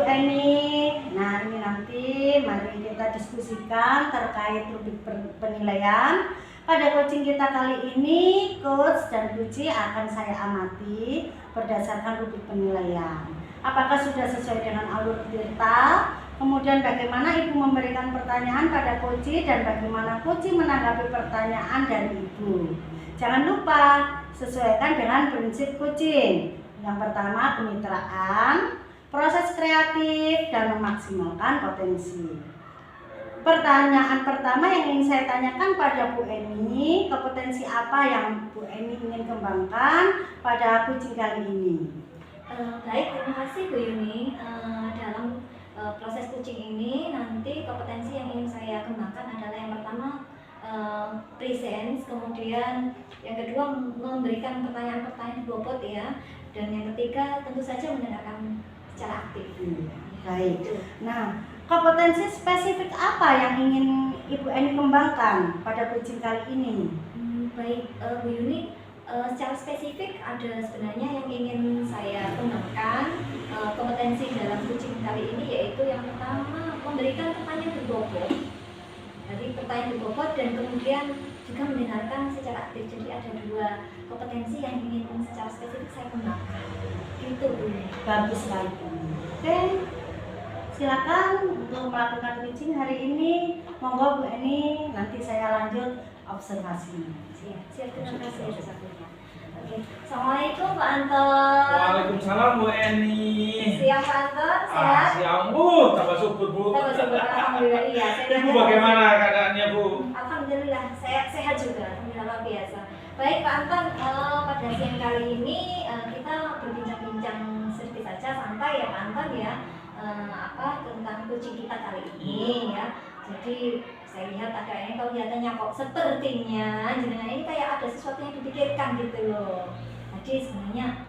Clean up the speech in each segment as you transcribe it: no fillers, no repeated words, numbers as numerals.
Ibu Eni. Nah, ini nanti mari kita diskusikan terkait rubrik penilaian. Pada coaching kita kali ini, coach dan Puji akan saya amati berdasarkan rubrik penilaian. Apakah sudah sesuai dengan alur cerita? Kemudian bagaimana Ibu memberikan pertanyaan pada Puji dan bagaimana Puji menanggapi pertanyaan dari Ibu. Jangan lupa sesuaikan dengan prinsip coaching. Yang pertama, kemitraan, proses kreatif, dan memaksimalkan potensi. Pertanyaan pertama yang ingin saya tanyakan pada Bu Eni, kompetensi apa yang Bu Eni ingin kembangkan pada coaching kali ini? Baik, terima kasih Bu Yuni. Dalam proses coaching ini nanti kompetensi yang ingin saya kembangkan adalah yang pertama presence, kemudian yang kedua memberikan pertanyaan-pertanyaan bobot ya, dan yang ketiga tentu saja mendengarkan secara aktif. Baik. Nah, kompetensi spesifik apa yang ingin Ibu Eni kembangkan pada coaching kali ini? Baik, Bu Yuni, secara spesifik ada sebenarnya yang ingin saya kembangkan kompetensi dalam coaching kali ini, yaitu yang pertama memberikan pertanyaan berbobot. Jadi pertanyaan berbobot dan kemudian juga mendengarkan secara aktif. Jadi ada dua kompetensi yang ingin secara spesifik saya kembangkan. Gitu Bu. Bagus sekali. Oke, silakan untuk melakukan coaching hari ini. Monggo Bu Eni, nanti saya lanjut observasinya. Siap, terima kasih atas waktunya. Oke, Assalamualaikum Pak Anton. Waalaikumsalam Bu Eni. Siap Pak Anton, sehat? Siang tambah subur Bu. Tambah subur, alhamdulillah. Iya, Ibu bagaimana keadaannya Bu? Alhamdulillah, saya sehat juga, alhamdulillah luar biasa. Baik Pak Anton, pada siang kali ini kita berbincang-bincang sedikit saja, santai ya Pak Anton ya, tentang coaching kita kali ini ya. Jadi saya lihat ada yang kelihatannya kok sepertinya jenengan ini kayak ada sesuatu yang dipikirkan gitu loh. Jadi sebenarnya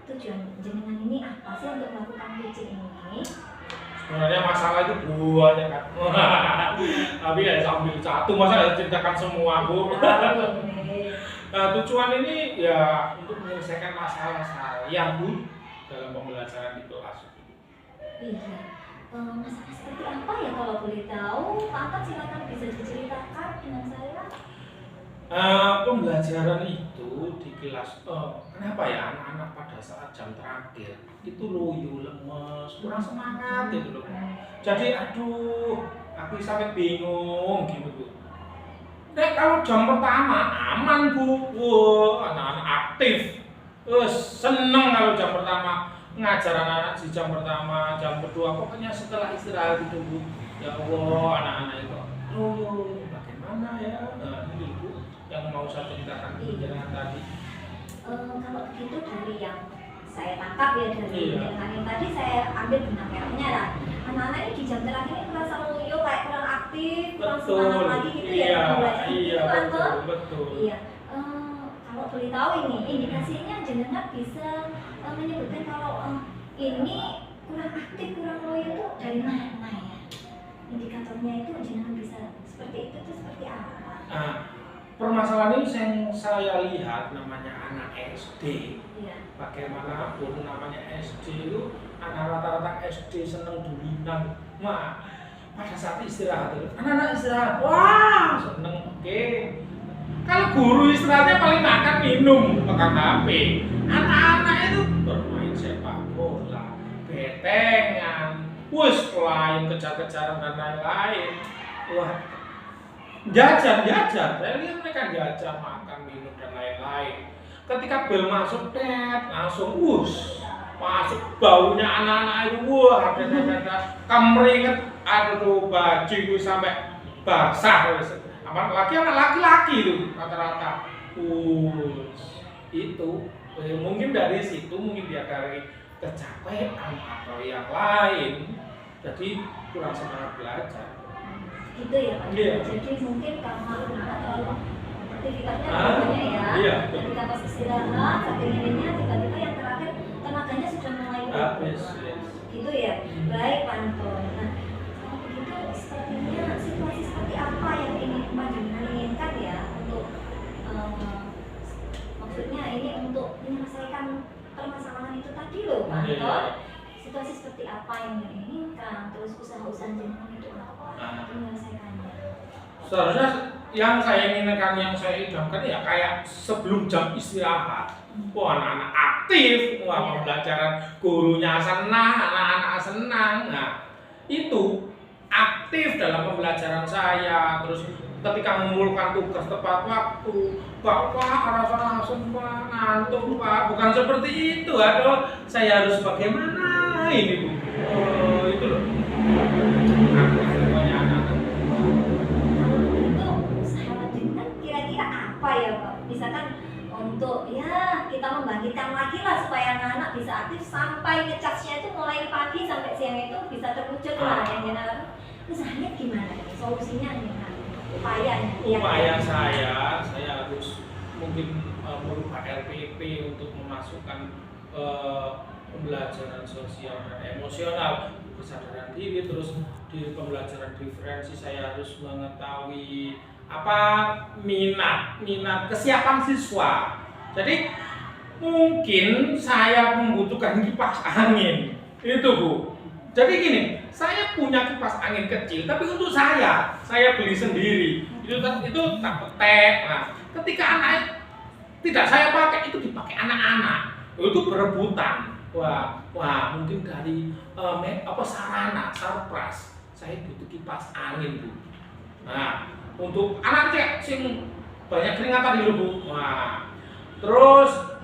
tujuan jenengan ini apa sih untuk melakukan coaching ini? Sebenarnya masalah itu banyak kan. Tapi ya sambil satu masa ceritakan semua Bu. Nah, tujuan ini ya untuk menyelesaikan masalah saya Bu dalam pembelajaran di kelas. Iya. Masalah seperti apa ya kalau boleh tahu? Pak Anton silakan bisa diceritakan dengan saya. Pembelajaran itu di kelas, kenapa ya anak-anak pada saat jam terakhir itu loyo, lemes, kurang semangat gitu loh. Jadi aduh, aku sampai bingung gitu Bu. Nah, kalau jam pertama aman Bu, wah anak-anak aktif, seneng kalau jam pertama. Ngajar anak-anak di jam pertama, jam kedua, pokoknya setelah istirahat itu Bu. Ya Allah, anak-anak itu loyo, bagaimana ya? Nah, ini Bu yang mau saya ceritakan penjelasan tadi. Kalau begitu dari yang saya tangkap ya dari penjelasan yang tadi saya ambil benang merahnya lah. Anak-anak ini di jam terakhir ini merasa loyo, kayak kurang aktif, kurang semangat lagi gitu ya. Iya, betul. Iya. Kalau boleh tahu ini indikasinya jenengan bisa menyebutkan kalau ini kurang aktif, kurang loyo itu dari mana ya? Indikatornya itu jenengan bisa seperti itu seperti apa? Nah, permasalahan ini yang saya lihat namanya anak SD. Iya. Bagaimanapun namanya SD itu anak rata-rata SD seneng dulinan. Wah, pada saat istirahat itu anak-anak istirahat, wah seneng, oke. Kalau guru istirahatnya paling makan minum, pegang HP. Anak-anak itu bermain sepak bola, betengan, lain kejar-kejaran dan lain-lain. Wah, jajan. Saya lihat mereka jajan, makan, minum dan lain-lain. Ketika bel masuk, langsung masuk baunya anak-anak itu, ada kemeringet, aduh baju itu sampai basah. Apalagi anak laki-laki itu rata-rata. Itu mungkin dari situ, mungkin dia dari kecapean atau yang lain, jadi kurang semangat belajar. Gitu ya Pak. Iya. Jadi mungkin karena terlalu aktivitasnya banyak ya. Iya. Ketika pas istirahat, saking ininya tiba-tiba yang terakhir tenaganya sudah mulai Habis. Gitu ya. Baik Pak Anton. Nah, kalau begitu sepertinya situasi seperti apa yang ingin panjenengan inginkan ya untuk maksudnya ini untuk menyelesaikan permasalahan itu tadi loh Pak Anton. situasi seperti apa yang diinginkan, terus usaha-usaha jenengan itu apa, itu menyelesaikannya. Seharusnya yang saya inginkan, yang saya idamkan ya kayak sebelum jam istirahat. Wah, anak-anak aktif, wah pembelajaran gurunya senang, anak-anak senang. Nah, itu aktif dalam pembelajaran saya. Terus ketika mengumpulkan tugas tepat waktu, Bapak rasa sumpah ngantuk Pak, bukan seperti itu. Aduh, saya harus bagaimana ini Bu? Oh, itu loh. Kira-kira apa ya Pak? Misalkan untuk ya kita membangkitkan lagi lah supaya anak-anak bisa aktif sampai ngecasnya itu mulai pagi sampai siang itu bisa terwujud lah yang jenengan. Usahanya gimana nih? Solusinya gimana? Upayanya? Upaya saya harus mungkin merubah RPP untuk memasukkan pembelajaran sosial dan emosional, kesadaran diri, terus di pembelajaran diferensi saya harus mengetahui apa minat kesiapan siswa. Jadi mungkin saya membutuhkan kipas angin itu Bu. Jadi gini, saya punya kipas angin kecil tapi untuk saya beli sendiri itu tak petek. Nah, ketika anak tidak saya pakai, itu dipakai anak-anak, itu berebutan. Wah mungkin dari sarana surprise saya butuh kipas angin Bu. Nah, untuk anak kecil sing banyak keringatan dulu Bu. Nah, terus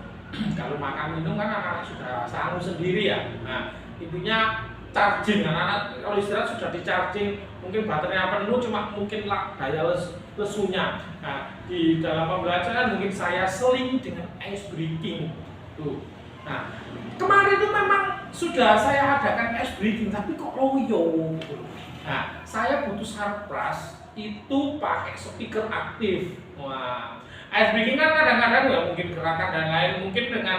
kalau makan minum kan anak-anak sudah sanggup sendiri ya. Nah, intinya charging, anak-anak kalau istirahat sudah di charging, mungkin baterainya penuh, cuma mungkin daya lesunya. Nah, di dalam pembelajaran mungkin saya seling dengan ice breaking tuh. Nah, kemarin itu memang sudah saya adakan ice breaking, tapi kok loyo. Nah, saya butuh surprise itu pakai speaker aktif. Wah, ice breaking kan kadang-kadang ya mungkin gerakan dan lain, mungkin dengan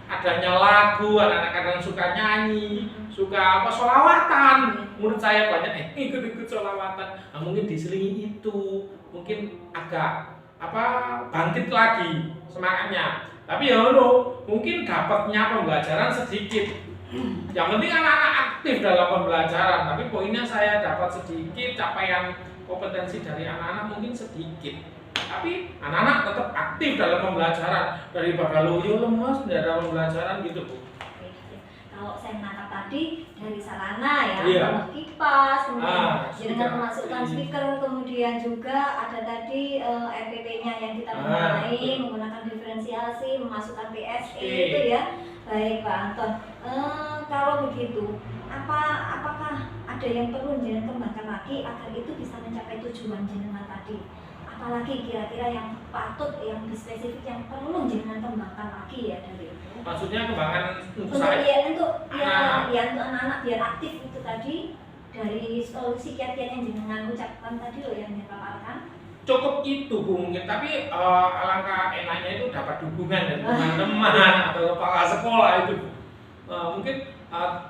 adanya lagu, anak-anak kadang suka nyanyi, suka sholawatan. Menurut saya banyak ikut-ikut sholawatan. Nah, mungkin diselingi itu, mungkin agak bangkit lagi semangatnya. Tapi ya mungkin dapatnya pembelajaran sedikit. Yang penting anak-anak aktif dalam pembelajaran. Tapi poinnya saya dapat sedikit, capaian kompetensi dari anak-anak mungkin sedikit. Tapi anak-anak tetap aktif dalam pembelajaran daripada loyo lemes dalam pembelajaran gitu Bu. Kalau saya menangkap tadi dari sarana ya, Iya. kipas, kemudian dengan speaker. memasukkan speaker, kemudian juga ada tadi RPP-nya yang kita mengenai menggunakan diferensiasi, memasukkan PSE itu ya. Baik Pak Anton, kalau begitu, apakah ada yang perlu jenengan kembangkan lagi agar itu bisa mencapai tujuan jenengan tadi? Apalagi kira-kira yang patut, yang spesifik yang perlu jenengan kembangkan lagi ya dari itu? Maksudnya kembangan untuk Untuk saya? untuk anak-anak biar aktif itu tadi, dari solusi kiat-kiat yang jenengan ucapkan tadi loh yang dipaparkan. Cukup itu Bu mungkin, tapi alangkah enaknya itu dapat dukungan dari teman-teman atau kepala sekolah itu Bu. Mungkin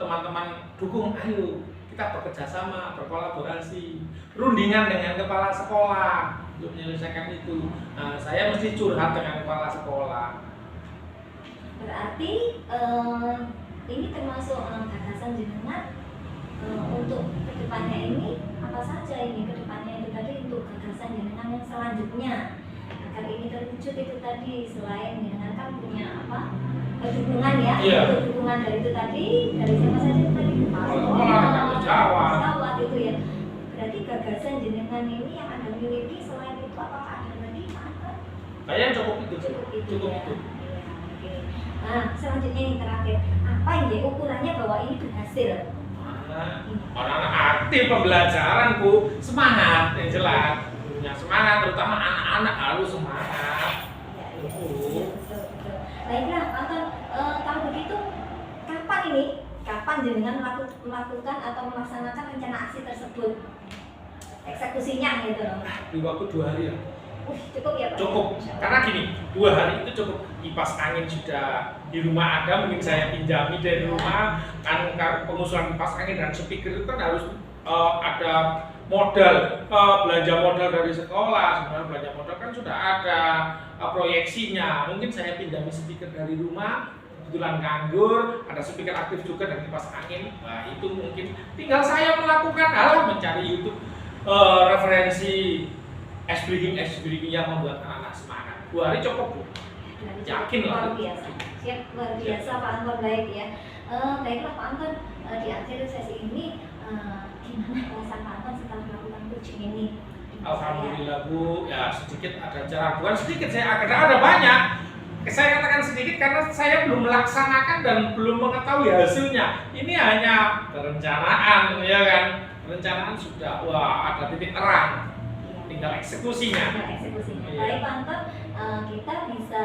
teman-teman dukung, ayo kita bekerja sama, berkolaborasi, rundingan dengan kepala sekolah untuk menyelesaikan itu. Saya mesti curhat dengan kepala sekolah. Berarti ini termasuk gagasan jenengan untuk kedepannya ini apa saja ini kedepannya itu tadi untuk gagasan jenengan yang selanjutnya agar ini terwujud itu tadi, selain jenengan kan punya dukungan ya, untuk dukungan dari itu tadi dari siapa saja itu tadi pesawat itu ya. Berarti gagasan jenengan ini yang Anda miliki selain itu apakah ada lagi Pak? Saya cukup itu. Nah, selanjutnya yang terakhir, apa yang ukurannya bahwa ini berhasil? Orang-orang aktif pembelajaran Bu, semangat yang jelas, punya semangat, terutama anak-anak harus semangat. Betul. Baiklah, Anton, kalau begitu kapan jenengan melakukan atau melaksanakan rencana aksi tersebut? Eksekusinya gitu loh. Di waktu 2 hari ya. Cukup ya Pak? Cukup, karena gini, 2 hari itu cukup. Kipas angin sudah di rumah ada, mungkin saya pinjami dari rumah. Kan pengusulan kipas angin dan speaker itu kan harus ada modal, belanja modal dari sekolah. Sebenarnya belanja modal kan sudah ada proyeksinya. Mungkin saya pinjami speaker dari rumah, kebetulan nganggur, ada speaker aktif juga dan kipas angin. Nah itu mungkin tinggal saya melakukan mencari YouTube referensi ice breaking yang membuat anak-anak semangat. 2 hari cukup Bu. Yakin lah. Luar biasa. Siap, luar biasa Pak Anton, baik ya. Baiklah Pak Anton, di akhir sesi ini gimana perasaan Pak Anton setelah melakukan coaching ini? Alhamdulillah Bu, ya sedikit ada jarak, bukan sedikit, ada banyak. Saya katakan sedikit karena saya belum melaksanakan dan belum mengetahui hasilnya. Ini hanya perencanaan, ya kan? Perencanaan sudah, ada titik terang, tinggal eksekusinya. Baik Pak Anton, kita bisa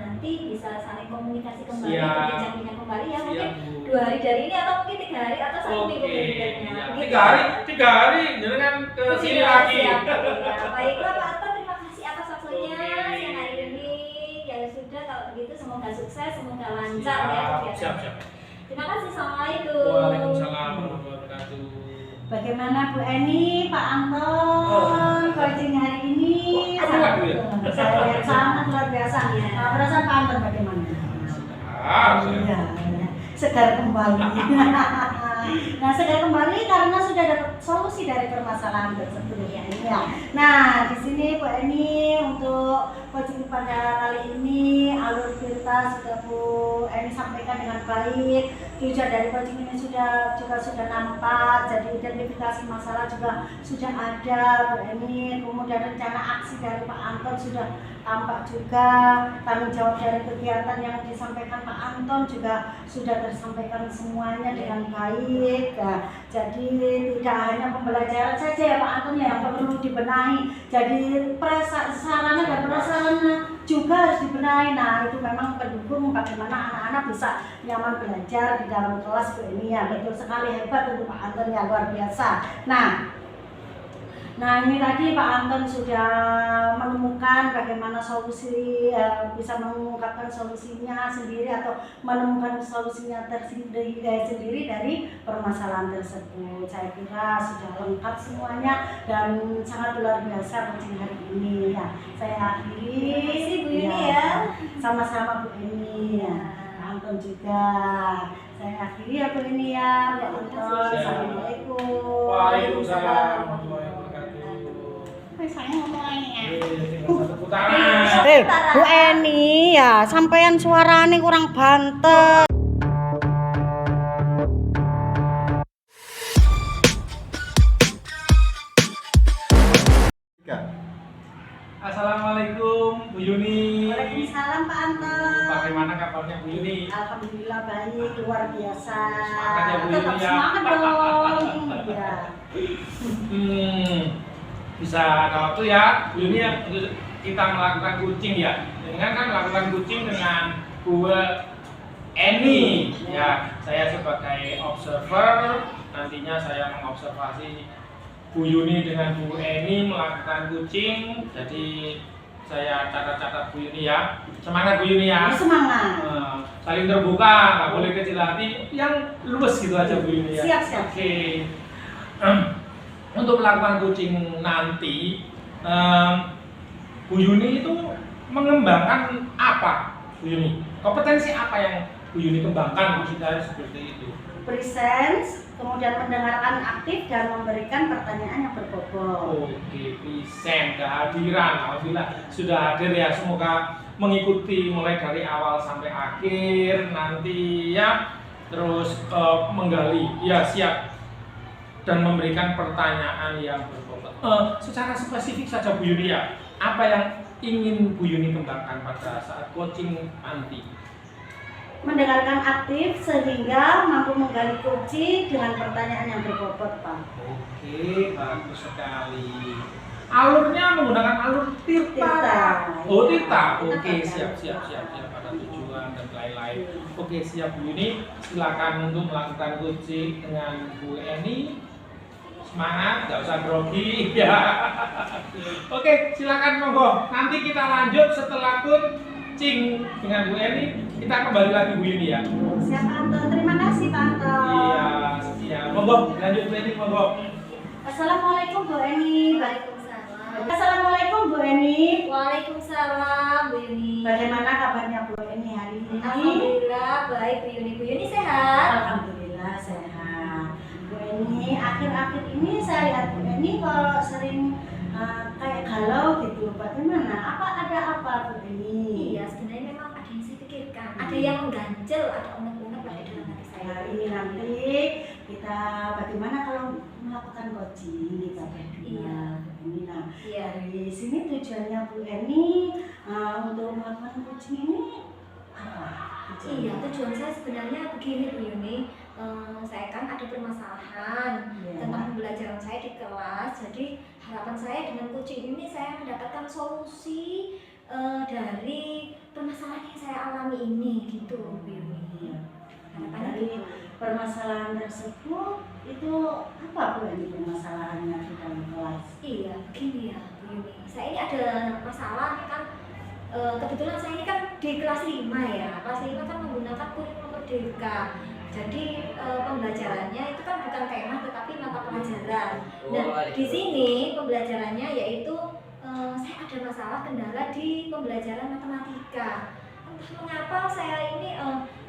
nanti bisa saling komunikasi kembali, Siap. bincang-bincang kembali ya, mungkin Bu. 2 hari dari ini atau mungkin 3 hari atau 1 minggu berikutnya. Ya, 3 hari, jangan ke sini lagi. Siap, ya. Baiklah Pak Anton, terima kasih atas waktunya Oke. siang hari ini. Ya sudah, kalau begitu semoga sukses, semoga lancar ya kegiatan. Siap. Terima kasih, assalamualaikum. Waalaikumsalam warahmatullahi wabarakatuh. Bagaimana Bu Eni, Pak Anton, coaching hari ini? Enak, Bu, ya? Saya lihat sangat luar biasa. Iya. Perasaan Pak Anton bagaimana? Siap. Iya, segar kembali. Nah, segar kembali karena sudah dapat solusi dari permasalahan tersebut. Ya. Nah, di sini Bu Eni untuk coaching pada kali ini alur cerita sudah Bu Eni sampaikan dengan baik. Tujuan dari coaching ini juga sudah nampak. Jadi identifikasi masalah juga sudah ada Bu Eni. Kemudian rencana aksi dari Pak Anton sudah tampak juga. Tanggung jawab dari kegiatan yang disampaikan Pak Anton juga sudah tersampaikan semuanya dengan baik. Nah, jadi tidak hanya pembelajaran saja ya Pak Anton yang perlu dibenahi. Jadi sarana dan prasarana juga harus dibenahi. Nah, itu memang pendukung bagaimana anak-anak bisa nyaman belajar di dalam kelas Bu Eni ya. Betul sekali, hebat untuk Pak Anton ya, luar biasa. Nah ini tadi Pak Anton sudah menemukan bagaimana solusi, bisa mengungkapkan solusinya sendiri atau menemukan solusinya tersendiri dari permasalahan tersebut. Saya kira sudah lengkap semuanya dan sangat luar biasa coaching hari ini ya. Saya akhiri. Terima kasih Bu Yuni ya. Sama-sama Bu Yuni ya. Pak Anton juga. Saya akhiri ya Bu Yuni ya. Pak Anton. Assalamualaikum. Waalaikumsalam warahmatullahi wabarakatuh. Saya ngomong lagi ya. Putaran. Bu Eni ya, sampean suarane kurang banter. Assalamualaikum Bu Yuni. Waalaikumsalam Pak Anton. Bagaimana kabarnya Bu Yuni? Alhamdulillah baik, luar biasa. Semangat ya, Bu Yuni, Tetap ya. semangat dong. Ya. Bisa ada waktu ya Bu Yuni ya, kita melakukan coaching ya. Dengan kan melakukan coaching dengan Bu Eni ya. Saya sebagai observer, nantinya saya mengobservasi Bu Yuni dengan Bu Eni melakukan coaching. Jadi saya catat-catat Bu Yuni ya. Semangat Bu Yuni ya. Semangat. Saling terbuka, nggak boleh kecil hati. Yang luwes gitu aja Bu Yuni ya. Siap. Oke. Untuk melakukan coaching nanti, Bu Yuni itu mengembangkan apa Bu Yuni? Kompetensi apa yang Bu Yuni kembangkan Bu kita seperti itu? Presence, kemudian mendengarkan aktif dan memberikan pertanyaan yang berbobot. Oke, present, kehadiran, alhamdulillah sudah hadir ya. Semoga mengikuti mulai dari awal sampai akhir nanti ya. Terus menggali, ya siap, dan memberikan pertanyaan yang berbobot. Secara spesifik saja Bu Yuni ya, apa yang ingin Bu Yuni kembangkan pada saat coaching nanti? Mendengarkan aktif sehingga mampu menggali kunci dengan pertanyaan yang berbobot, Pak. Oke, bagus sekali. Alurnya menggunakan alur tirta. Oh, tirta. Oke, siap. Pada tujuan dan lain-lain. Oke, siap Bu Yuni. Silakan untuk melakukan coaching dengan Bu Eni. Semangat, nggak usah grogi ya. Oke, silakan monggo. Nanti kita lanjut setelah coaching dengan Bu Eni. Kita kembali lagi Bu Yuni ya. Siap Anton, terima kasih Pak Anton. Iya, siap. Monggo, lanjut Bu Eni, monggo. Assalamualaikum Bu Eni. Waalaikumsalam. Assalamualaikum Bu Eni. Waalaikumsalam Bu Yuni. Bagaimana kabarnya Bu Eni hari ini? Alhamdulillah baik Bu Yuni. Bu Yuni sehat? Alhamdulillah sehat. Bu Eni, akhir-akhir ini saya lihat Bu Eni kalau sering kayak galau gitu. Bagaimana? Ada apa Bu Eni? Iya, sebenarnya memang ada yang saya pikirkan. Ada yang mengganjel, ada unek-unek lah di dalam hati saya. Nah, ini nanti kita bagaimana kalau melakukan coaching kita berdua. Iya. Ini nah Iya. dari sini tujuannya Bu Eni untuk melakukan coaching ini apa? Iya, tujuan saya sebenarnya begini Bu Yuni. Saya kan ada permasalahan Iya. tentang pembelajaran saya di kelas. Jadi harapan saya dengan coaching ini saya mendapatkan solusi dari permasalahan yang saya alami ini gitu Bu Yuni. Iya. Harapannya Dari gitu. permasalahan tersebut itu apa Bu Eni permasalahannya di dalam kelas? Iya, begini ya Bu Yuni. Saya ini ada masalah kan. Kebetulan saya ini kan di kelas 5 ya. Kelas 5 kan menggunakan kurikulum merdeka. Jadi pembelajarannya itu kan bukan tema tetapi mata pelajaran. Nah, di sini pembelajarannya yaitu saya ada masalah kendala di pembelajaran matematika. Entah mengapa saya ini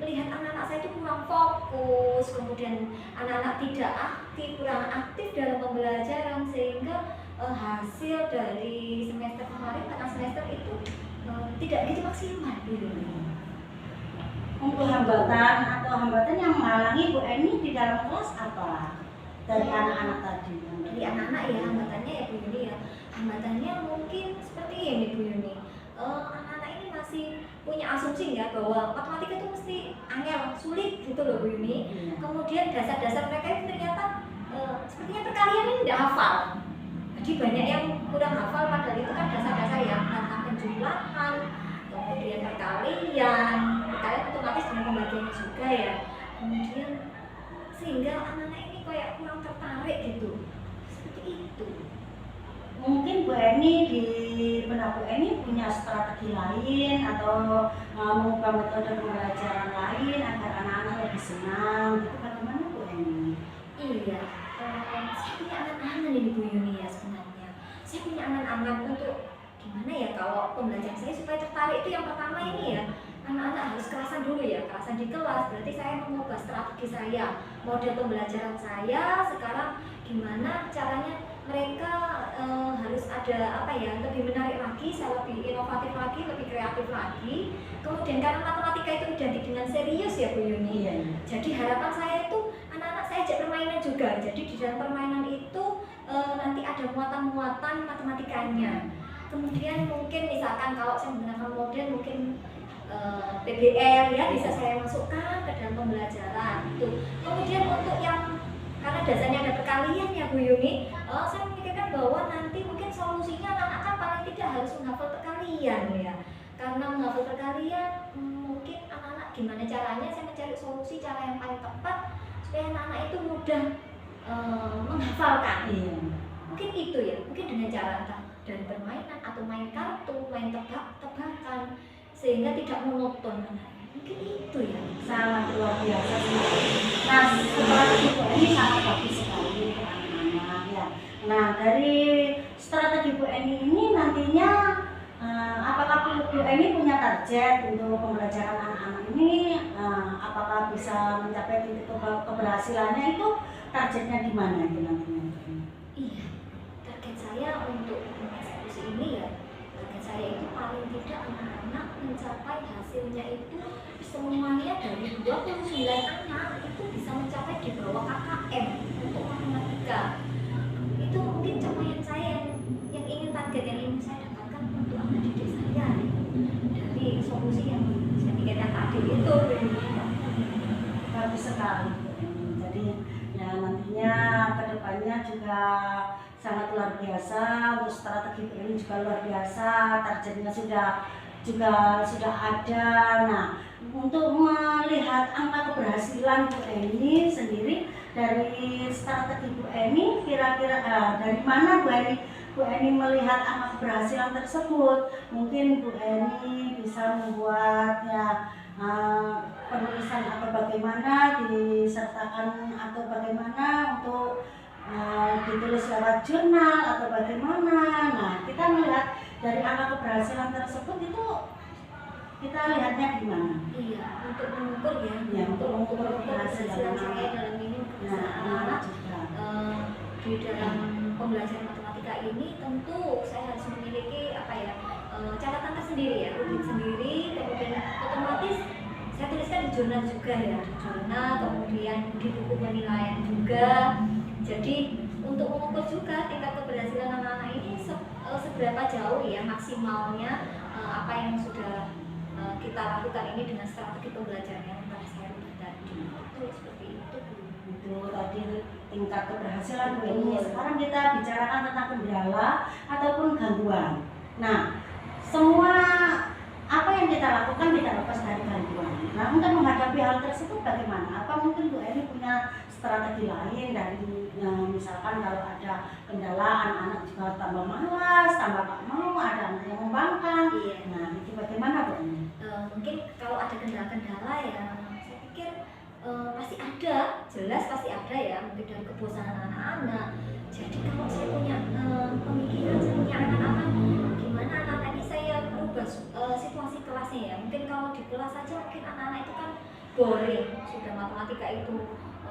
melihat anak-anak saya itu kurang fokus, kemudian anak-anak tidak aktif, kurang aktif dalam pembelajaran sehingga hasil dari semester kemarin tengah semester itu tidak begitu maksimal dulu. Untuk hambatan yang menghalangi Bu Eni di dalam kelas apa? Dari anak-anak tadi. Dari anak-anak ya hambatannya ya Bu Yuni ya. Hambatannya mungkin seperti ini Bu Yuni. Anak-anak ini masih punya asumsi ya bahwa matematika itu mesti angel, sulit gitu loh Bu Yuni. Iya. Kemudian dasar-dasar mereka itu ternyata sepertinya perkalian ini tidak hafal. Jadi banyak yang kurang hafal padahal itu kan dasar-dasar yang tentang penjumlahan, kemudian perkalian otomatis dengan pembagiannya juga ya. Kemudian sehingga anak-anak ini kayak kurang tertarik gitu. Seperti itu. Mungkin Bu Eni di benak Bu Eni punya strategi lain atau mengubah metode pembelajaran lain agar anak-anak lebih senang. Itu bagaimana Bu Eni? Iya, saya punya angan-angan ini Bu Yuni ya sebenarnya. Saya punya angan-angan untuk gimana ya kalau pembelajaran saya supaya tertarik itu yang pertama ini ya. Anak-anak harus kerasan dulu ya, kerasan di kelas. Berarti saya mengubah strategi saya, model pembelajaran saya sekarang gimana caranya mereka harus ada apa ya, lebih menarik lagi, saya lebih inovatif lagi, lebih kreatif lagi. Kemudian karena matematika itu identik dengan serius ya Bu Yuni. Iya. Jadi harapan saya itu anak-anak saya ajak permainan juga. Jadi di dalam permainan itu nanti ada muatan-muatan matematikanya. Kemudian mungkin misalkan kalau saya menggunakan model mungkin PBL ya bisa saya masukkan ke dalam pembelajaran itu. Kemudian untuk yang karena dasarnya ada perkalian ya Bu Yuni, saya memikirkan bahwa nanti mungkin solusinya anak-anak kan paling tidak harus menghafal perkalian ya. Karena menghafal perkalian mungkin anak-anak gimana caranya saya mencari solusi cara yang paling tepat supaya anak-anak itu mudah menghafalkan. Iya. Mungkin itu ya, mungkin dengan cara entah dari permainan atau main kartu, main tebak-tebakan sehingga tidak monoton. Mungkin itu ya. Sangat luar biasa sih. Nah, strategi Bu Eni sangat bagus sekali untuk anak-anak ya. Nah, dari strategi Bu Eni ini nantinya apakah Bu Eni punya target untuk pembelajaran anak-anak ini? Apakah bisa mencapai titik keberhasilannya itu? Targetnya di mana itu nantinya? Iya, target saya untuk mengeksekusi ini ya, target saya itu paling tidak anak-anak mencapai hasilnya itu semuanya dari 29 anak itu bisa mencapai di bawah KKM untuk matematika. Itu mungkin capaian saya yang ingin target yang ingin saya dapatkan untuk anak didik saya dari solusi yang saya pikirkan tadi itu. Bagus sekali Bu Eni. Jadi ya nantinya kedepannya juga sangat luar biasa. Untuk strategi Bu Eni juga luar biasa. Targetnya sudah ada. Nah, untuk melihat angka keberhasilan Bu Eni sendiri dari strategi Bu Eni, kira-kira dari mana Bu Eni melihat angka keberhasilan tersebut? Mungkin Bu Eni bisa membuat ya penulisan atau bagaimana disertakan atau bagaimana untuk ditulis lewat jurnal atau bagaimana. Nah, kita melihat dari angka keberhasilan tersebut itu kita lihatnya gimana? Iya, untuk mengukur ya, Ya, untuk mengukur keberhasilan saya dalam ini Nah, anak-anak juga. di dalam pembelajaran matematika ini tentu saya harus memiliki catatan tersendiri ya, audit sendiri, kemudian otomatis saya tuliskan di jurnal juga ya, di jurnal, kemudian di buku penilaian juga. Jadi untuk mengukur juga tingkat keberhasilan anak-anak ini seberapa jauh ya maksimalnya apa yang sudah kita lakukan ini dengan strategi pembelajaran yang telah saya rubah tadi. Itu seperti itu. Itu tadi tingkat keberhasilan Bu Eni. Sekarang kita bicarakan tentang kendala ataupun gangguan. Nah, semua apa yang kita lakukan tidak lepas dari gangguan. Nah, untuk menghadapi hal tersebut bagaimana? Apa mungkin Bu Eni punya strategi lain dari misalkan kalau ada kendala anak-anak juga tambah malas, tambah gak mau, ada anak yang membangkang. Iya. Nah, itu bagaimana Bu Eni? Mungkin kalau ada kendala-kendala ya, saya pikir pasti ada, jelas pasti ada ya, mungkin dari kebosanan anak-anak. Jadi kalau saya punya pemikiran, saya punya anak-anak, gimana anak-anak ini saya merubah situasi kelasnya ya. Mungkin kalau di kelas saja mungkin anak-anak itu kan boring, sudah matematika itu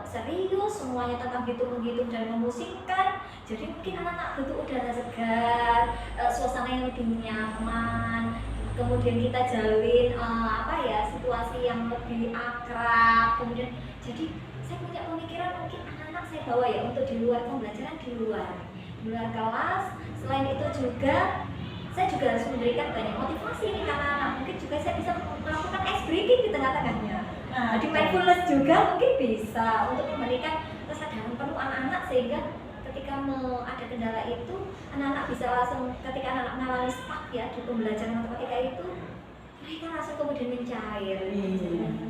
serius, semuanya tentang hitung-menghitung dan memusingkan. Jadi mungkin anak-anak butuh udara segar, suasana yang lebih nyaman. Kemudian kita jalin situasi yang lebih akrab. Kemudian jadi saya punya pemikiran mungkin anak-anak saya bawa ya untuk di luar pembelajaran, di luar kelas. Selain itu juga saya juga harus memberikan banyak motivasi nih karena anak mungkin juga saya bisa melakukan ice breaking di tengah-tengahnya. Jadi mindfulness juga mungkin bisa untuk memberikan kesadaran penuh anak-anak sehingga ketika ada kendala itu anak-anak bisa langsung ketika anak-anak mengalami stuck ya di pembelajaran matematika itu mereka langsung kemudian mencair.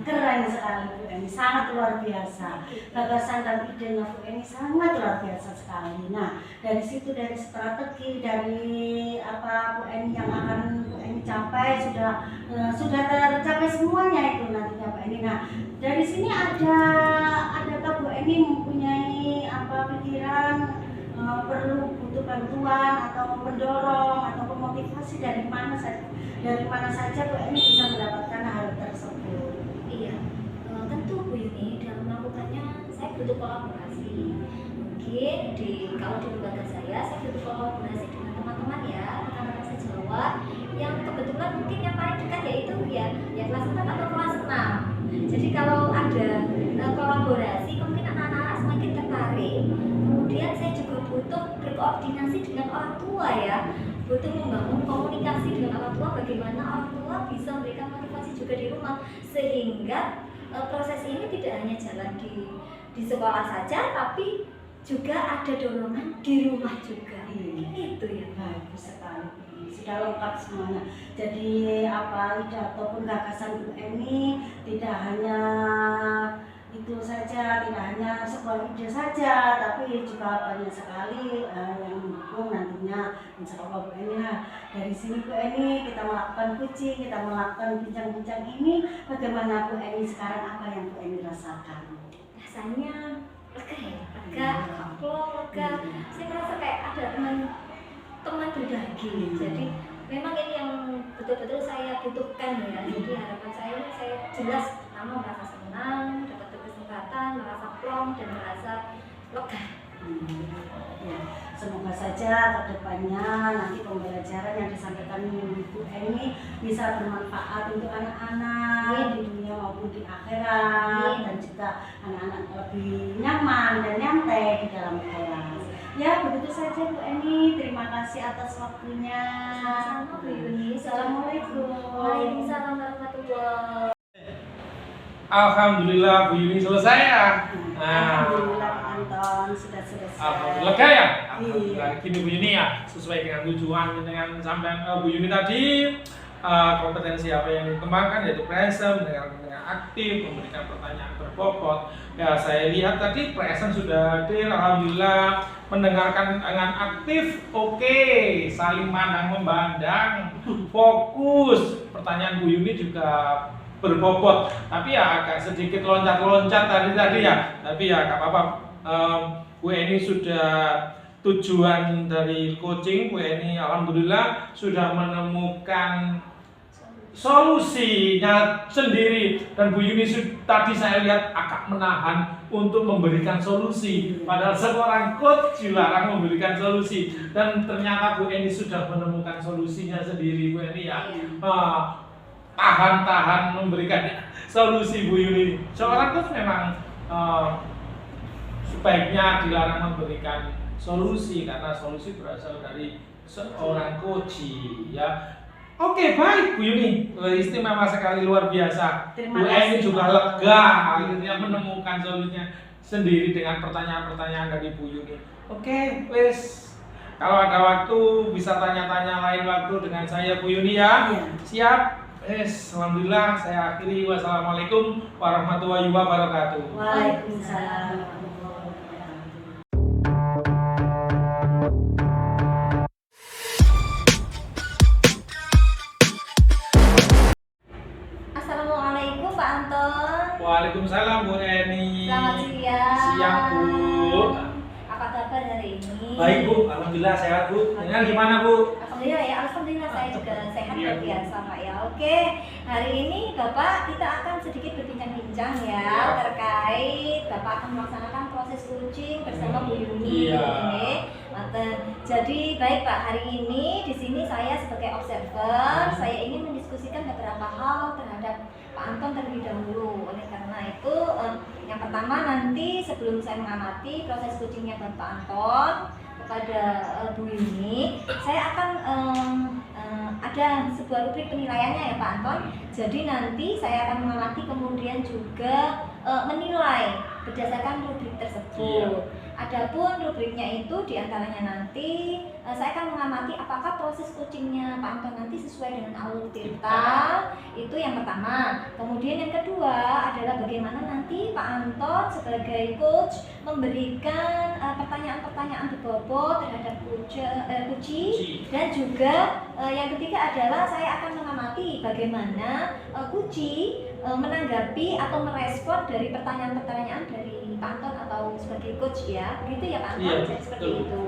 Keren sekali Bu Eni, sangat luar biasa. Gagasan dan idenya Bu Eni sangat luar biasa sekali. Nah, dari situ dari strategi dari apa Bu Eni yang akan Bu Eni capai sudah tercapai semuanya itu nantinya Bu Eni. Nah, dari sini adakah Bu Eni mempunyai apa pikiran perlu butuh bantuan atau pendorong atau pemotivasi dari mana saja Bu Eni bisa mendapatkan hal tersebut? Iya, tentu Bu Yuni dalam melakukannya saya butuh kolaborasi. Mungkin kalau di lembaga saya butuh kolaborasi dengan teman-teman ya rekan-rekan sejawat yang kebetulan mungkin yang paling dekat yaitu ya kelas 4 atau kelas 6. Jadi kalau ada kolaborasi mungkin anak-anak semakin tertarik. Kemudian saya juga butuh berkoordinasi dengan orang tua ya, butuh membangun komunikasi dengan orang tua, bagaimana orang tua bisa memberikan motivasi juga di rumah sehingga proses ini tidak hanya jalan di sekolah saja tapi juga ada dorongan di rumah juga. Itu ya. Bagus sekali, sudah lengkap semuanya. Jadi ide ataupun gagasan Bu Eni tidak hanya itu saja, tidak hanya sebuah ide saja, tapi juga banyak sekali yang mendukung nantinya insya Allah Bu Eni. Nah, dari sini Bu Eni kita melakukan coaching, kita melakukan bincang-bincang ini, bagaimana Bu Eni sekarang, apa yang Bu Eni rasakan? Rasanya lega ya, lega, lega. Saya merasa kayak ada teman berbagi. Jadi memang ini yang betul-betul saya butuhkan ya. Jadi harapan saya jelas pertama merasa senang, dapat kesempatan, merasa plong dan merasa lega. Ya, semoga saja kedepannya nanti pembelajaran yang disampaikan Bu Eni bisa bermanfaat untuk anak-anak di dunia maupun di akhirat, dan juga anak-anak lebih nyaman dan nyantai di dalam kelas. Ya, begitu saja Bu Eni. Terima kasih atas waktunya. Sama-sama Bu Yuni. Assalamualaikum. Waalaikumsalam warahmatullahi. Alhamdulillah Bu Yuni selesai ya. Alhamdulillah Pak Anton sudah selesai. Alhamdulillah lega ya. Iya. Gini Bu Yuni ya, sesuai dengan tujuan dengan sampai Bu Yuni tadi, kompetensi apa yang dikembangkan yaitu present, dengan aktif, memberikan pertanyaan berbobot. Ya, saya lihat tadi present sudah hadir, alhamdulillah, mendengarkan dengan aktif, oke, saling pandang memandang, fokus. Pertanyaan Bu Yuni juga berbobot, tapi ya agak sedikit loncat-loncat tadi ya, tapi ya gak apa-apa. Bu Eni sudah tujuan dari coaching, Bu Eni alhamdulillah sudah menemukan solusinya sendiri, dan Bu Yuni tadi saya lihat agak menahan untuk memberikan solusi, padahal seorang coach dilarang memberikan solusi, dan ternyata Bu Eni sudah menemukan solusinya sendiri. Bu Eni ya, tahan memberikan solusi. Bu Yuni, seorang coach memang sebaiknya dilarang memberikan solusi karena solusi berasal dari seorang coach ya. Oke, baik Bu Yuni, istimewa sekali, luar biasa. Terima Bu kasih. Eni juga lega akhirnya menemukan solusinya sendiri dengan pertanyaan-pertanyaan dari Bu Yuni. Oke, wes, kalau ada waktu bisa tanya-tanya lain waktu dengan saya Bu Yuni ya. Iya. Siap. Alhamdulillah saya akhiri. Wassalamualaikum warahmatullahi wabarakatuh. Waalaikumsalam. Assalamualaikum Pak Anton. Waalaikumsalam Bu Eni. Selamat siang. Siang Bu. Apa kabar hari ini? Baik Bu, alhamdulillah sehat Bu. Dengan gimana Bu? Alhamdulillah ya, alhamdulillah saya juga sehat Iya, dan Bu. biasa Pak ya. Oke, hari ini Bapak kita akan sedikit berbincang-bincang ya Iya. terkait Bapak akan melaksanakan proses coaching bersama Bu Yuni. Iya. Oke. Jadi baik Pak, hari ini di sini saya sebagai observer, saya ingin mendiskusikan beberapa hal terhadap Pak Anton terlebih dahulu. Oleh karena itu, yang pertama nanti sebelum saya mengamati proses coachingnya Bapak Anton kepada Bu Yuni, saya akan ada sebuah rubrik penilaiannya ya Pak Anton. Jadi nanti saya akan mengamati kemudian juga menilai berdasarkan rubrik tersebut. Iya. Adapun rubriknya itu diantaranya nanti saya akan mengamati apakah proses coachingnya Pak Anton nanti sesuai dengan alur Tirta. Itu yang pertama. Kemudian yang kedua adalah bagaimana nanti Pak Anton sebagai coach memberikan pertanyaan-pertanyaan berbobot terhadap coachee. Dan juga yang ketiga adalah saya akan mengamati bagaimana coachee menanggapi atau merespon dari pertanyaan-pertanyaan dari Pak Anton atau sebagai coach ya, begitu ya Pak Anton? Iya, Jadi seperti betul. itu.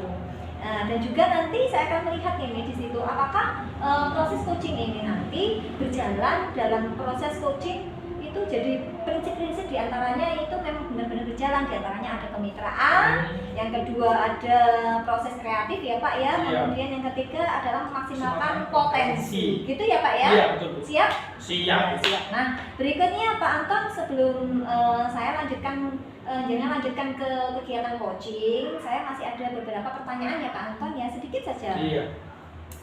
Dan juga nanti saya akan melihat ini di situ apakah proses coaching ini nanti berjalan dalam proses coaching itu jadi prinsip-prinsip diantaranya itu memang benar-benar berjalan, diantaranya ada kemitraan, yang kedua ada proses kreatif ya Pak ya, Iya. kemudian yang ketiga adalah memaksimalkan potensi, gitu ya Pak ya? Iya, betul Bu. Siap? Siap. Ya, siap. Nah, berikutnya Pak Anton sebelum saya lanjutkan ke kegiatan coaching, saya masih ada beberapa pertanyaan ya Pak Anton ya, sedikit saja. Iya.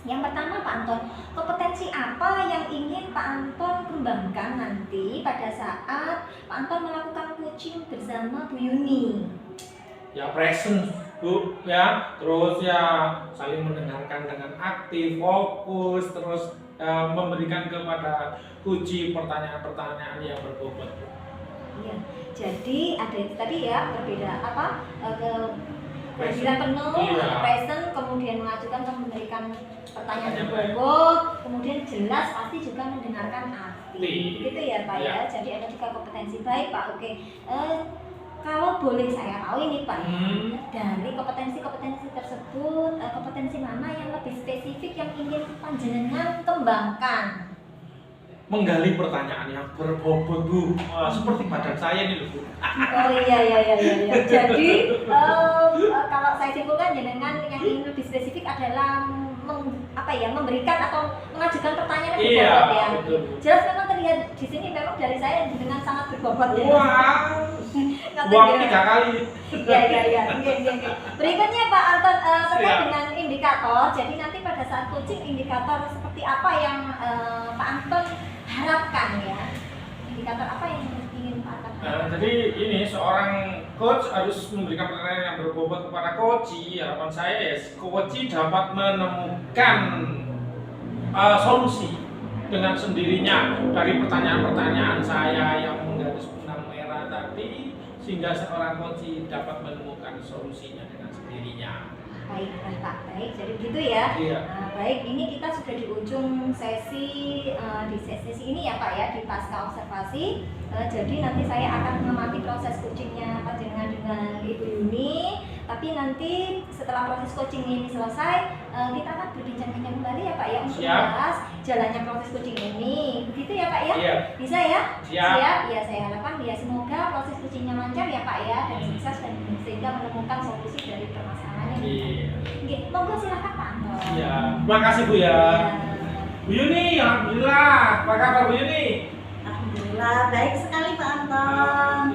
Yang pertama Pak Anton, kompetensi apa yang ingin Pak Anton kembangkan nanti pada saat Pak Anton melakukan coaching bersama Bu Yuni? Ya present Bu ya, terus ya saling mendengarkan dengan aktif, fokus, terus memberikan kepada coachee pertanyaan-pertanyaan yang berbobot Bu. Iya. Jadi ada itu tadi ya, berbeda kehadiran penuh, Iya. present, kemudian mengajukan atau memberikan pertanyaan berbobot, kemudian jelas pasti juga mendengarkan aktif, gitu ya Pak ya. Jadi ada juga kompetensi baik Pak. Oke, kalau boleh saya tahu ini Pak, dari kompetensi-kompetensi tersebut, kompetensi mana yang lebih spesifik yang ingin panjenengan kembangkan? Menggali pertanyaan yang berbobot Bu. Wah, seperti badan saya nih loh Bu. Oh iya. Jadi kalau saya simpulkan jenengan yang ingin lebih spesifik adalah memberikan atau mengajukan pertanyaan yang Iya, berbobot ya. betul Bu. Jelas memang terlihat di sini memang dari saya dengan sangat berbobot ya. Wah, Kata uang dia. 3 kali. Iya. Berikutnya Pak Anton terkait Siap. dengan indikator. Jadi nanti pada saat coaching indikator seperti apa yang Pak Anton harapkan ya? Indikator apa yang ingin Pak Anton harapkan? Jadi ini seorang coach harus memberikan pertanyaan yang berbobot kepada coachee. Harapan saya ya coachee dapat menemukan solusi dengan sendirinya dari pertanyaan-pertanyaan saya yang menggaris benang merah tadi, sehingga seorang coachee dapat menemukan solusinya dengan sendirinya. Baik Pak, baik. Jadi begitu ya. Iya. Nah, baik, ini kita sudah di ujung sesi di sesi ini ya Pak ya, di pasca observasi. Jadi nanti saya akan mengamati proses coachingnya panjenengan dengan Ibu Yuni. Tapi tapi nanti setelah proses coaching ini selesai, kita akan berbincang-bincang kembali ya Pak ya untuk Siap. membahas jalannya proses coaching ini. Begitu ya Pak ya? Iya. Bisa ya? Siap. Ya, saya harapkan ya semoga proses coachingnya lancar ya Pak ya, dan sukses dan sehingga menemukan solusi dari permasalahan ini. Iya. Oke, monggo silakan Pak Anton. Iya. Terima kasih Bu ya. Bu Yuni, alhamdulillah. Apa kabar Bu Yuni? Alhamdulillah baik sekali Pak Anton.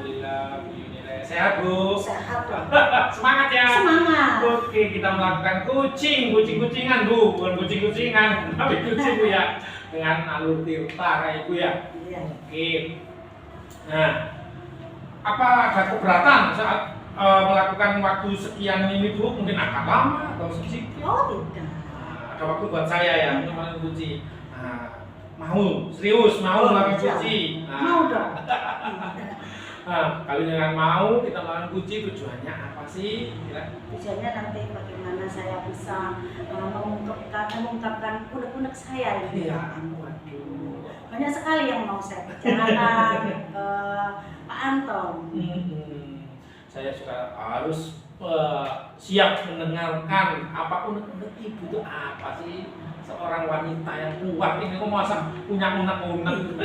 Alhamdulillah Bu Yuni. Sehat Bu? Sehat dong. Semangat ya. Semangat. Oke, kita melakukan kucing-kucingan Bu, bukan kucing-kucingan, tapi kucing Bu ya, dengan alur tirta kayak Bu ya. Iya. Oke. Nah, apa ada keberatan saat melakukan waktu sekian ini Bu? Mungkin akan lama atau sedikit? Oh tidak. Nah, ada waktu buat saya ya untuk melakukan cuci. Nah, mau serius mau melakukan cuci. Nah, Mau dong. Nah, kalau dengan mau kita melakukan cuci, tujuannya apa sih? Tujuannya nanti bagaimana saya bisa mengungkapkan unek-unek saya ini. Iya. Pak Anton. Waduh. Banyak sekali yang mau saya bicarakan ke Pak Anton. Saya juga harus siap mendengarkan apa unek-unek ibu itu apa sih, seorang wanita yang kuat ini kok masa punya unek-unek.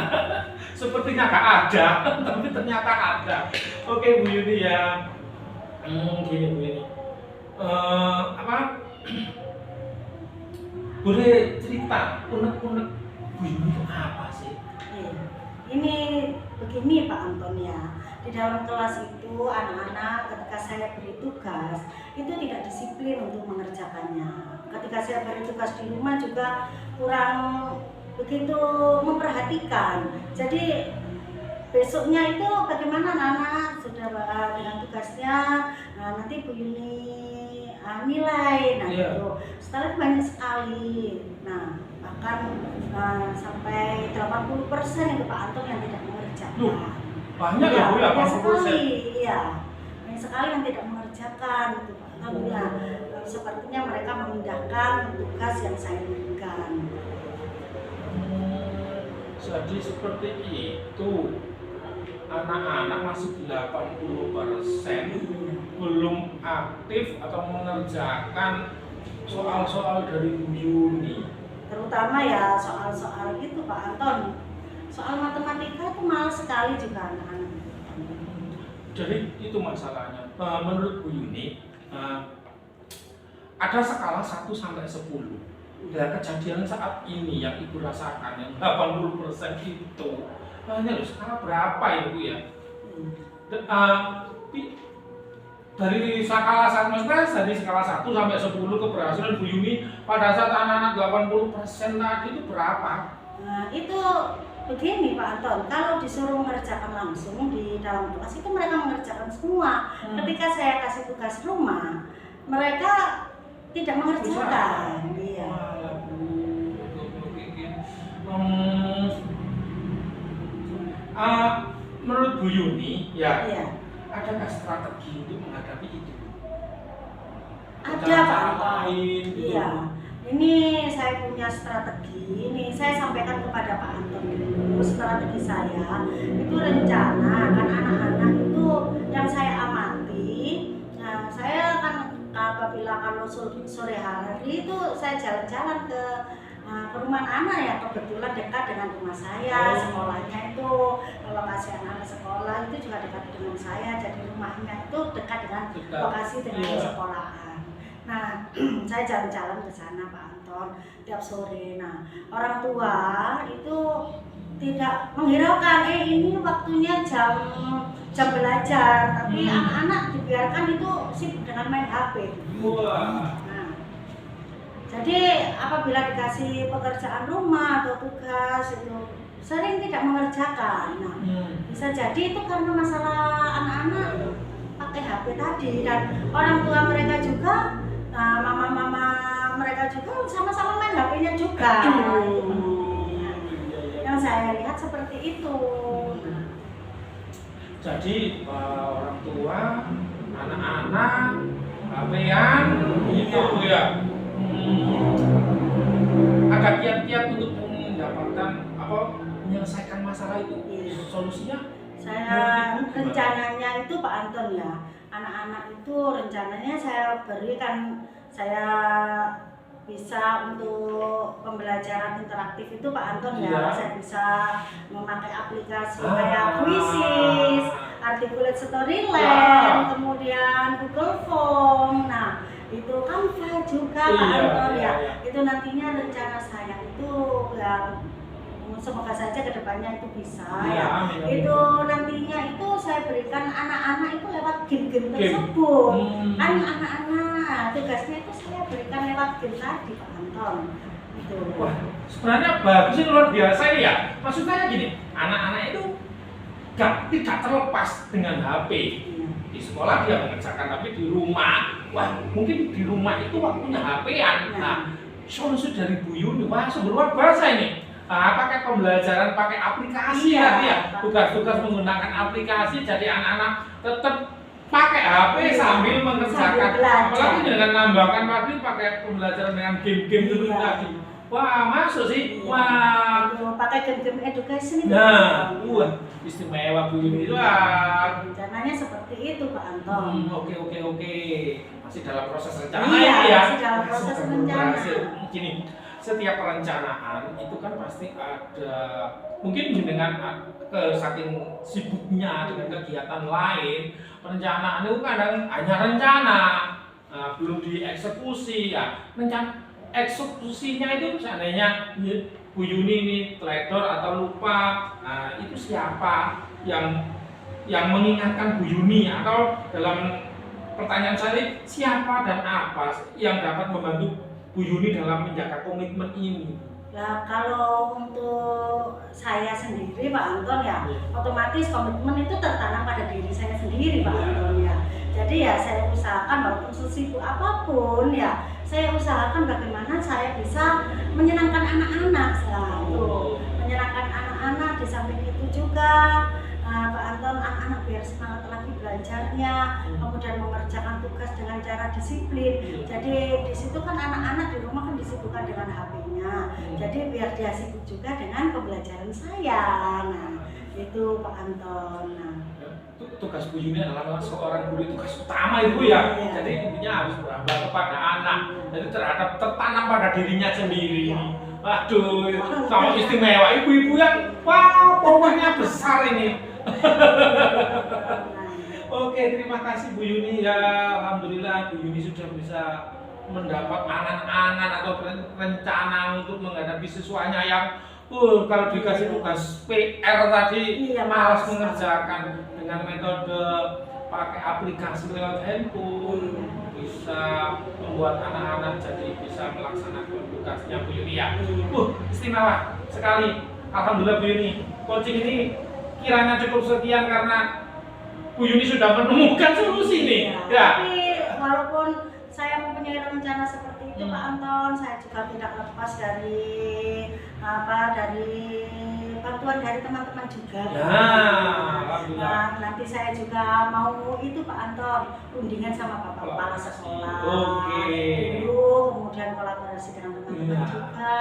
Sepertinya gak ada, tapi ternyata ada. Oke Bu Yuni ya, gini Bu Yuni, apa boleh cerita unek-unek Bu Yuni itu apa sih? Iya. Ini begini Pak Anton ya. Di dalam kelas itu anak-anak ketika saya beri tugas itu tidak disiplin untuk mengerjakannya. Ketika saya beri tugas di rumah juga kurang begitu memperhatikan. Jadi besoknya itu bagaimana anak-anak sudah dengan tugasnya, nah, nanti Bu Yuni nilai, nah Iya. itu setelah itu banyak sekali. Nah bahkan sampai 80% itu Pak Anton yang tidak mengerjakan. Duh, banyak ya Bu ya, banyak 80%. sekali, iya. Banyak sekali yang tidak mengerjakan itu Pak Anton. Ya, sepertinya mereka memindahkan tugas yang saya berikan. Jadi seperti itu. Anak-anak masih 80% belum aktif atau mengerjakan soal-soal dari Bu Yuni. Terutama ya soal-soal itu Pak Anton. Soal matematika itu malas sekali juga anak-anak. Jadi itu masalahnya. Menurut Bu Yuni, ada skala 1 sampai 10. Dan kejadian saat ini yang Ibu rasakan yang 80% itu hanya loh, skala berapa ya Bu ya? Dari skala 1 dari skala 1 sampai 10 keberhasilan Bu Yuni pada saat anak-anak 80% tadi itu berapa? Nah, itu begini Pak Anton, kalau disuruh mengerjakan langsung di dalam kelas itu mereka mengerjakan semua. Ketika saya kasih tugas rumah, mereka tidak mengerjakan. Iya. Menurut Bu Yuni, ya, Iya. adakah strategi untuk menghadapi itu? Ada Cara Pak Anton. lain, gitu. Iya. Ini saya punya strategi. Ini saya sampaikan kepada Pak Anton dulu. Strategi saya itu rencana kan anak-anak itu yang saya amati. Nah, saya kan apabila kalau sore hari itu saya jalan-jalan ke perumahan anak ya, kebetulan dekat dengan rumah saya. Sekolahnya itu lokasi anak sekolah itu juga dekat dengan saya, jadi rumahnya itu dekat dengan lokasi dengan sekolahan. Nah, saya jalan-jalan ke sana Pak Anton tiap sore. Nah, orang tua itu tidak menghiraukan, ini waktunya jam belajar, tapi anak-anak dibiarkan itu sibuk dengan main HP. Wah. Nah, jadi apabila dikasih pekerjaan rumah atau tugas itu sering tidak mengerjakan. Nah, bisa jadi itu karena masalah anak-anak pakai HP tadi, dan orang tua mereka juga, mama-mama mereka juga sama-sama main HP-nya juga. Yang saya lihat seperti itu. Jadi orang tua, anak-anak, HP-an, gitu ya. Ada kiat-kiat untuk mendapatkan apa, menyelesaikan masalah itu. Iya. Solusinya? Saya rencananya itu Pak Anton ya, anak-anak itu rencananya saya berikan, saya bisa untuk pembelajaran interaktif itu Pak Anton ya, Iya. saya bisa memakai aplikasi kayak Quizzes, Articulate Storyland, kemudian Google Form. Nah, itu Canva juga Pak Iya, Anton iya, ya. iya. Itu nantinya rencana saya itu yang semoga saja kedepannya itu bisa Iya, ya. amin, amin. Itu nantinya itu saya berikan anak-anak itu lewat game-game Game. tersebut. Kan Hmm. anak-anak tugasnya itu saya berikan lewat game tadi Pak Anton. Itu. Wah, sebenarnya bagus ini, luar biasa ini ya. Maksudnya gini, anak-anak itu tidak terlepas dengan HP. Iya. Di sekolah dia mengerjakan, tapi di rumah, wah mungkin di rumah itu waktunya HP-an. Nah, solusi dari Bu Yuni, wah sumber luar biasa ini. Pakai pembelajaran, pakai aplikasi Iya, tadi ya, Pak. tugas-tugas menggunakan aplikasi, jadi anak-anak tetap pakai HP sambil mengerjakan. Sambil belajar. Apalagi dengan nambahkan lagi pakai pembelajaran dengan game-game itu Iya. tadi. Wah, masuk sih. Iya. Wah. Itu pakai game-game education itu. Nah, wah, istimewa Bu Yuni. Wah. Rencananya seperti itu Pak Anton. Oke. Masih dalam proses rencana Iya, ini ya. masih dalam proses Masih rencana. berhasil. Gini, setiap perencanaan itu kan pasti ada, mungkin dengan saking sibuknya dengan kegiatan lain, perencanaan itu kadang hanya rencana, belum dieksekusi ya. Rencana eksekusinya itu seandainya Bu Yuni ini teledor atau lupa, nah itu siapa yang mengingatkan Bu Yuni, atau dalam pertanyaan saya, siapa dan apa yang dapat membantu Bu Yuni dalam menjaga komitmen ini? Ya kalau untuk saya sendiri Pak Anton ya, otomatis komitmen itu tertanam pada diri saya sendiri Pak Anton ya. Jadi ya saya usahakan walaupun sesibuk apapun ya, saya usahakan bagaimana saya bisa menyenangkan anak-anak selalu. Menyenangkan anak-anak, di samping itu juga Pak Anton, anak-anak biar semangat lagi belajarnya, kemudian mengerjakan tugas dengan cara disiplin. Jadi di situ kan anak-anak di rumah kan disibukkan dengan HP-nya. Jadi biar dia sibuk juga dengan pembelajaran saya. Nah, itu Pak Anton. Nah, Tugas Bu Yuni adalah seorang guru, tugas utama itu ya. Iya. Jadi ibunya harus berbakti kepada anak, jadi tertanam pada dirinya sendiri. Iya. Waduh, kalau istimewa ibu-ibu yang wow, powernya besar ini. Oke, terima kasih Bu Yuni ya. Alhamdulillah Bu Yuni sudah bisa mendapat angan-angan atau rencana untuk menghadapi siswanya yang kalau dikasih tugas PR tadi Iya, malas Mas. mengerjakan. Dengan metode pakai aplikasi lewat handphone bisa membuat anak-anak jadi bisa melaksanakan tugasnya Bu Yuni ya. Istimewa sekali. Alhamdulillah Bu Yuni. Coaching ini kiranya cukup sekian karena Bu Yuni sudah menemukan solusi nih. Iya. Ya. Tapi walaupun saya mempunyai rencana seperti itu Pak Anton, saya juga tidak lepas dari bantuan dari teman-teman juga. Ya, alhamdulillah. Nah, nanti saya juga mau itu Pak Anton rundingan sama Bapak Kepala Sekolah. Oke. Dulu kemudian kolaborasi dengan teman-teman Iya. juga.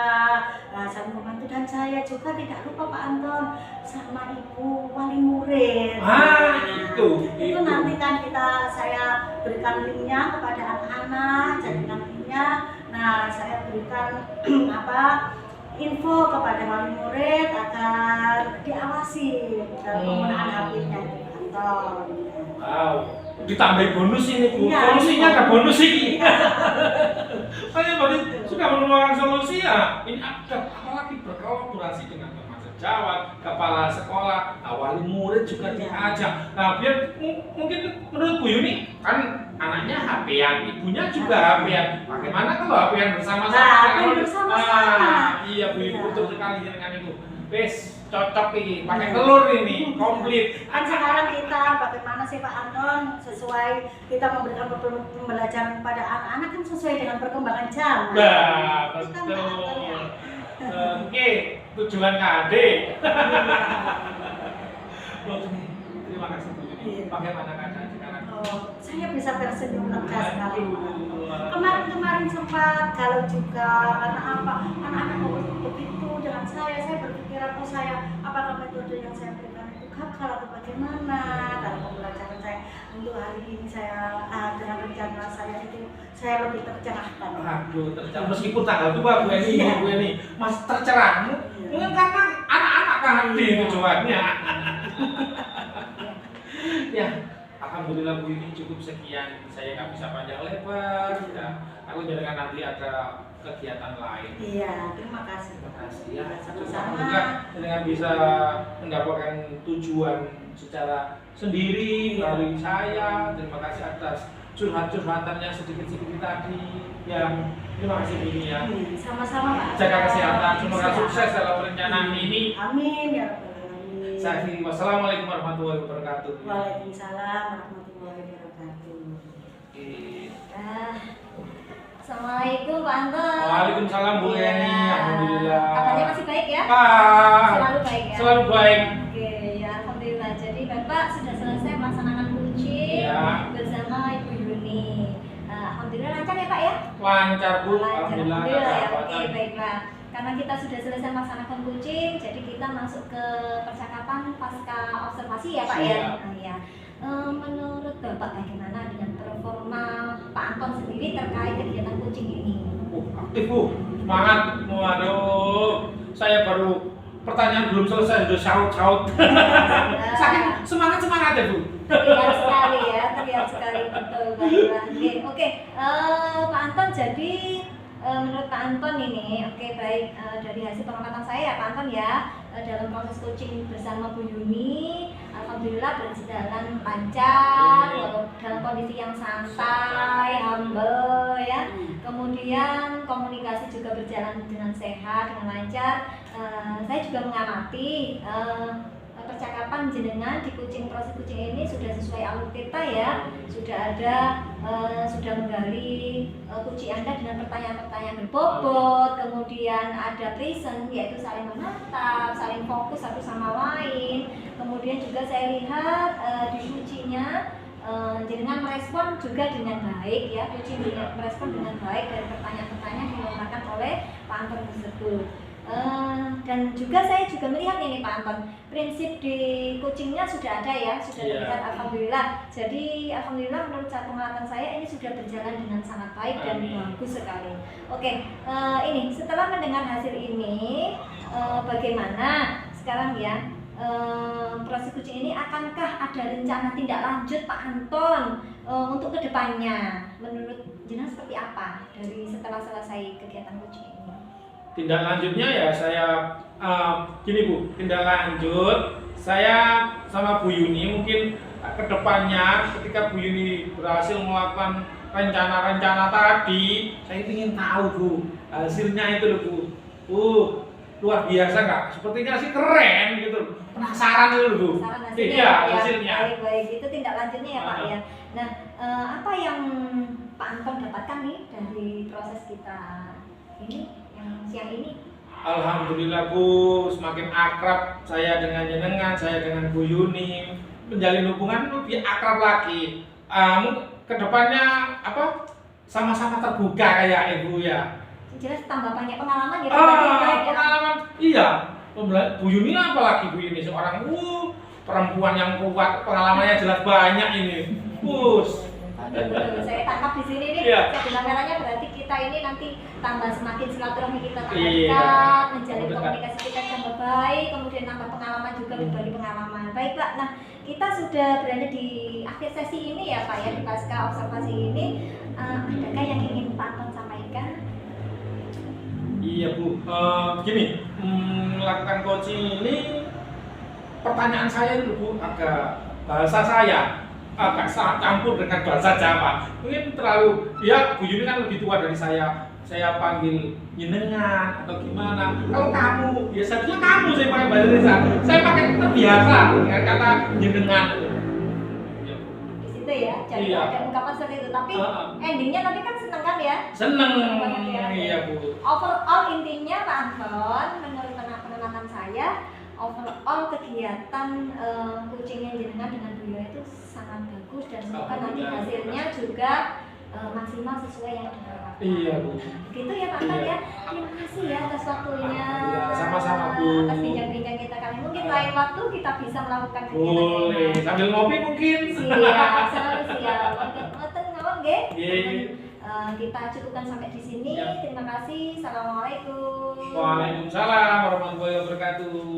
Nah, saling membantu dan saya juga tidak lupa Pak Anton sama Ibu wali murid. Itu. Itu nanti kan saya berikan linknya kepada anak-anak, jadi nantinya saya berikan info kepada wali murid agar diawasi dalam penggunaan HP-nya di kantor. Wow, ditambahin bonus ini Bu. Iya. Solusinya ada bonus ini. Saya baru sudah menemukan solusi ya. Ini apalagi berkolaborasi dengan teman sejawat, kepala sekolah, wali murid juga diajak. Nah, biar mungkin menurut Bu Yuni kan anaknya HP-an, ibunya juga HP-an. Bagaimana kalau HP-an bersama-sama? Nah, bersama-sama. Iya Bu Yuni, Iya. betul sekali dengan itu. Wes, cocok ini, pakai telur ini, komplit. Kan sekarang kita bagaimana sih Pak Anton sesuai kita memberikan pembelajaran kepada anak-anak kan sesuai dengan perkembangan zaman. Nah, Itu kan Pak betul. Anton ya. Oke, tujuan KD. Terima kasih Bu Yuni. Iya. Bagaimana keadaan sekarang? Saya bisa tersenyum lega sekali. Kemarin sempat galau juga karena anak-anak begitu dengan saya berpikiran saya apakah metode yang saya berikan itu hafal atau bagaimana dalam pembelajaran saya untuk hari ini. Saya dengan rencana saya itu saya lebih tercerahkan. Aduh, tercerah. Meskipun tanggal tua Bu Eni, masih tercerah. Mungkin karena anak-anak kan itu tujuannya. Ya, alhamdulillah Bu ini cukup sekian. Saya nggak bisa panjang lebar. Ya, aku jangan nanti ada kegiatan lain. Iya, terima kasih. Terima kasih ya. Sama-sama. Juga dengan bisa mendapatkan tujuan secara sendiri melalui saya. Terima kasih atas curhat-curhatannya sedikit-sedikit tadi. Yang terima kasih ini ya. Sama-sama Pak. Jaga kesehatan, semoga sukses dalam perencanaan ini. Amin ya Rabbal alamin. Saya akhiri, wassalamualaikum warahmatullahi wabarakatuh. Waalaikumsalam warahmatullahi wabarakatuh. Assalamualaikum Pak Anton. Waalaikumsalam Bu Eni, alhamdulillah. Kabarnya masih baik ya? Selalu baik ya? Selalu baik. Oke, ya alhamdulillah. Jadi Bapak sudah selesai melaksanakan coaching bersama Ibu Yuni. Alhamdulillah lancar ya Pak ya? Lancar Bu, Alhamdulillah ya. Oke, Alhamdulillah. baiklah. Karena kita sudah selesai melaksanakan coaching, jadi kita masuk ke percakapan pasca observasi ya Pak ya. Siap. Nah, ya. Menurut Bapak bagaimana dengan performa Pak Anton sendiri terkait kegiatan coaching ini? Aktif Bu, semangat. Waduh, saya baru pertanyaan belum selesai sudah shout-shout. Saking semangat ya Bu. Terlihat sekali ya, terlihat sekali betul baiklah. Oke, Pak Anton jadi menurut Pak Anton ini, oke baik, dari hasil pengamatan saya Pak Anton ya, dalam proses coaching bersama Bu Yuni, alhamdulillah berjalan lancar, dalam kondisi yang santai, humble ya. Kemudian komunikasi juga berjalan dengan sehat, dengan lancar. Saya juga mengamati percakapan jenengan di proses coaching ini sudah sesuai alur kita ya, sudah ada sudah menggali kunci Anda dengan pertanyaan-pertanyaan berbobot, kemudian ada present yaitu saling menatap, saling fokus satu sama lain. Kemudian juga saya lihat di kuncinya jenengan merespon juga dengan baik ya, kunci merespon dengan baik dari pertanyaan-pertanyaan yang dilontarkan oleh Pak Anton tersebut. Dan juga saya juga melihat ini Pak Anton, prinsip di coachingnya sudah ada ya, sudah terlihat alhamdulillah. Jadi alhamdulillah menurut pengamatan saya ini sudah berjalan dengan sangat baik dan bagus sekali. Oke, ini setelah mendengar hasil ini, bagaimana sekarang ya proses coaching ini, akankah ada rencana tindak lanjut Pak Anton untuk kedepannya? Menurut jenengan seperti apa dari setelah selesai kegiatan coaching ini? Tindak lanjutnya ya saya gini Bu, tindak lanjut saya sama Bu Yuni mungkin kedepannya ketika Bu Yuni berhasil melakukan rencana-rencana tadi, saya ingin tahu Bu hasilnya itu loh Bu. Luar biasa nggak? Sepertinya sih keren gitu, penasaran itu Bu. Iya hasilnya. Baik, itu tindak lanjutnya ya Pak ya. Nah, apa yang Pak Anton dapatkan nih dari proses kita ini? Siang ini Alhamdulillah Bu, semakin akrab saya dengan jenengan, saya dengan Bu Yuni, menjalin hubungan lebih akrab lagi. Kedepannya apa? Sama-sama terbuka kayak Ibu ya. Jelas tambah banyak pengalaman ya. Pengalaman iya. Bu Yuni apalagi Bu Yuni seorang perempuan yang kuat, pengalamannya jelas banyak ini. Betul, saya tangkap di sini nih. Benang merahnya berarti kita ini nanti tambah semakin silaturahmi kita tambah dekat, menjalin komunikasi kita tambah baik, kemudian tambah pengalaman juga berbagi pengalaman. Baik Pak, nah kita sudah berada di akhir sesi ini ya Pak ya, di pasca observasi ini. Adakah yang ingin Pak Anton sampaikan? Iya Bu, begini, melakukan coaching ini pertanyaan saya dulu Bu, agak bahasa saya agak sangat campur dengan bahasa Jawa. Mungkin terlalu, ya Bu Yuni kan lebih tua dari saya panggil jenengan atau gimana. Kalau kamu, biasanya kamu saya pakai bahasa Indonesia. Saya pakai terbiasa dengan kata jenengan. Di situ ya, jadi ada ungkapan seperti itu. Tapi endingnya tapi kan seneng kan ya? Seneng, iya Bu. Overall intinya Pak Anton, menurut pengamatan saya, overall kegiatan coachingnya jenengan dengan beliau itu sangat bagus dan semoga nanti hasilnya juga maksimal sesuai yang diharapkan. Iya Bu. Gitu ya Pak Anton Iya. ya. Terima kasih ya atas waktunya. Alhamdulillah, sama-sama, Bu. Atas bincang-bincang kita kali. Mungkin lain waktu kita bisa melakukan kegiatan Boleh, lain. sambil ngopi mungkin. Siap, selalu siap. Ngoten ngawon nggih. Iya. Kita cukupkan sampai di sini. Ya. Terima kasih. Assalamualaikum. Waalaikumsalam warahmatullahi wabarakatuh.